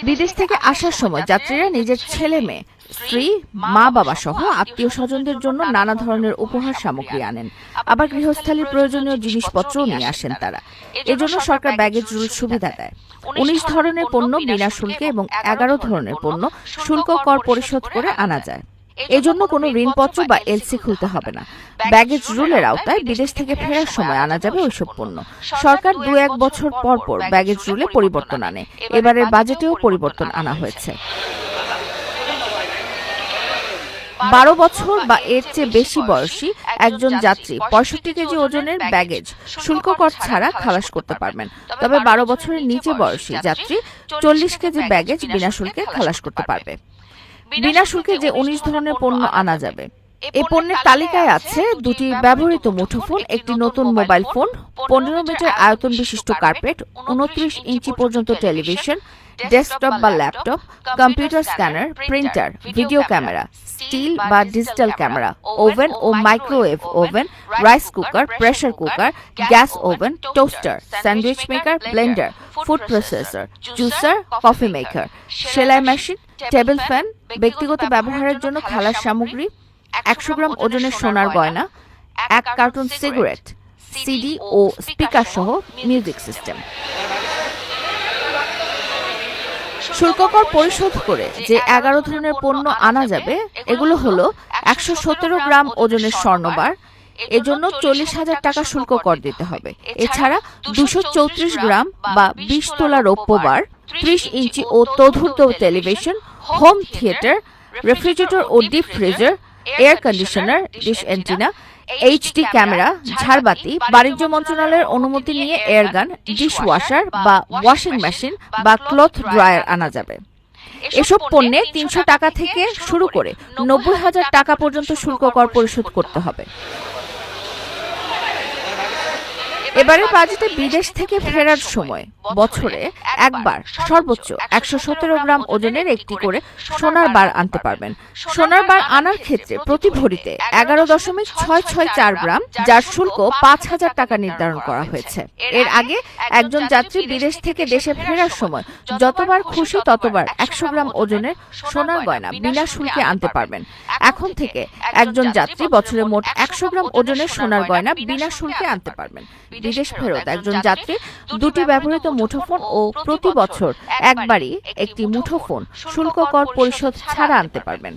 বিদেশ থেকে আসার সময় যাত্রীরা নিজের ছেলে মেয়ে, স্ত্রী, মা বাবা সহ আত্মীয় স্বজনদের জন্য নানা ধরনের উপহার সামগ্রী আনেন। আবার গৃহস্থালির প্রয়োজনীয় জিনিসপত্রও নিয়ে আসেন তারা। এজন্য সরকার ব্যাগেজ রুল সুবিধা দেয়। ১৯ ধরনের পণ্য বিনা শুল্কে এবং ১১ ধরনের পণ্য শুল্ক কর পরিশোধ করে আনা যায়। এজন্য কোনো ঋণপত্র বা এলসি খুলতে হবে না। ব্যাগেজ রুলের আওতায় বিদেশ থেকে ফেরার সময় আনা যাবে ওইসব পণ্য। সরকার ২-১ বছর পর পর ব্যাগেজ রুলে পরিবর্তন আনে। এবারের বাজেটেও পরিবর্তন আনা হয়েছে। ১২ বছর বা এর চেয়ে বেশি বয়সী একজন যাত্রী ৬৫ কেজি ওজনের ব্যাগেজ শুল্ক কর ছাড়া খালাস করতে পারবেন। তবে ১২ বছরের নিচে বয়সী যাত্রী ৪০ কেজি ব্যাগেজ বিনা শুল্কে খালাস করতে পারবে। বিনা শুল্কে যে ১৯ ধরনের পণ্য আনা যাবে, এই পণ্যের তালিকায় আছে ২টি ব্যবহৃত মুঠোফোন, একটি নতুন মোবাইল ফোন, ১৫ মিটার আয়তন বিশিষ্ট কার্পেট, ২৯ ইঞ্চি পর্যন্ত টেলিভিশন, ডেস্কটপ বা laptop, computer scanner, printer, video camera, still বা ডিজিটাল ক্যামেরা, ওভেন ও microwave oven, rice cooker, pressure cooker, gas oven, toaster, sandwich maker, blender, food processor, juicer, coffee maker, সেলাই machine, table fan, ব্যক্তিগত ব্যবহারের জন্য খালাস সামগ্রী, ১০০ গ্রাম ওজনের সোনার গয়না, ১ কার্টন সিগারেট, সিডি ও স্পিকার সহ মিউজিক সিস্টেম। শুল্ক কর পরিশোধ করে যে ১১ ধরনের পণ্য আনা যাবে, এগুলো হলো ১১৭ গ্রাম ওজনের স্বর্ণবার, এজন্য ৪০,০০০ টাকা শুল্ক কর দিতে হবে। এছাড়া ২৩৪ গ্রাম বা ২০ তোলা রৌপ্য বার, ৩০ ইঞ্চি ও তদূর্ধ্ব টেলিভিশন, হোম থিয়েটার, রেফ্রিজারেটর ও deep freezer, air conditioner, dish antenna, HD camera, ঝাড়বাতি, বাণিজ্য মন্ত্রণালয়ের অনুমতি নিয়ে এয়ারগান, ডিশ ওয়াশার বা ওয়াশিং মেশিন বা ক্লথ ড্রায়ার আনা যাবে। এসব পণ্যে ৩০০ টাকা থেকে শুরু করে ৯০,০০০ টাকা পর্যন্ত শুল্ক কর পরিশোধ করতে হবে। এবারের বাজেটে বিদেশ থেকে ফেরার সময় বছরে একবার সর্বোচ্চ ১১৭ গ্রাম ওজনের একটি করে সোনার বার আনতে পারবেন। সোনার বার আনার ক্ষেত্রে প্রতি ভরিতে ১১.৬৬৪ গ্রাম, যার শুল্ক ৫,০০০ টাকা নির্ধারণ করা হয়েছে। এর আগে একজন যাত্রী বিদেশ থেকে দেশে ফেরার সময় যতবার খুশি ততবার ১০০ গ্রাম ওজনের সোনার গয়না বিনা শুল্কে আনতে পারবেন। এখন থেকে একজন যাত্রী বছরে মোট ১০০ গ্রাম ওজনের সোনার গয়না বিনা শুল্কে আনতে পারবেন। বিদেশ ফেরত একজন যাত্রী ২টি ব্যবহৃত মুঠোফোন ও প্রতি বছর একবারই একটি মুঠোফোন শুল্ক কর পরিশোধ ছাড়া আনতে পারবেন।